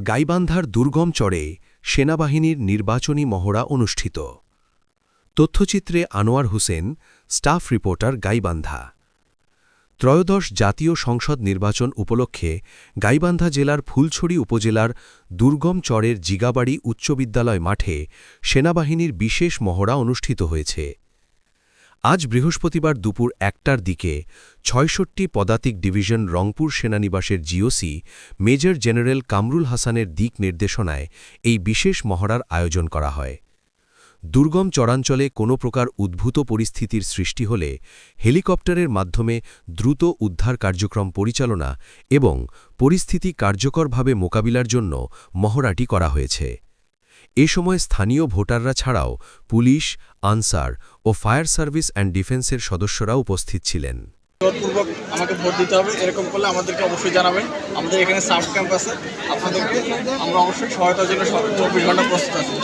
গাইবান্ধার দুর্গম চরে সেনাবাহিনীর নির্বাচনী মহড়া অনুষ্ঠিত। তথ্যচিত্রে আনোয়ার হোসেন, স্টাফ রিপোর্টার, গাইবান্ধা। ত্রয়োদশ জাতীয় সংসদ নির্বাচন উপলক্ষে গাইবান্ধা জেলার ফুলছড়ি উপজেলার দুর্গম চরের জিগাবাড়ি উচ্চ বিদ্যালয় মাঠে সেনাবাহিনীর বিশেষ মহড়া অনুষ্ঠিত হয়েছে। আজ বৃহস্পতিবার দুপুর ১টার দিকে ৬৬ পদাতিক ডিভিশন রংপুর সেনানিবাসের জিওসি মেজর জেনারেল কামরুল হাসানের দিক নির্দেশনায় এই বিশেষ মহড়ার আয়োজন করা হয়। দুর্গম চরাঞ্চলে কোনো প্রকার উদ্ভূত পরিস্থিতির সৃষ্টি হলে হেলিকপ্টারের মাধ্যমে দ্রুত উদ্ধার কার্যক্রম পরিচালনা এবং পরিস্থিতি কার্যকরভাবে মোকাবিলার জন্য মহড়াটি করা হয়েছে। এ সময় স্থানীয় ভোটাররা ছাড়াও পুলিশ, আনসার ও ফায়ার সার্ভিস অ্যান্ড ডিফেন্সের সদস্যরা উপস্থিত ছিলেন। জোরপূর্বক আমাকে ভোট দিতে হবে, এরকম করলে আমাদেরকে অবশ্যই জানাবেন। আমাদের এখানে সাব ক্যাম্প আছে, আপনাদেরকে আমরা অবশ্যই সহায়তার জন্য 24 ঘন্টা প্রস্তুত আছি।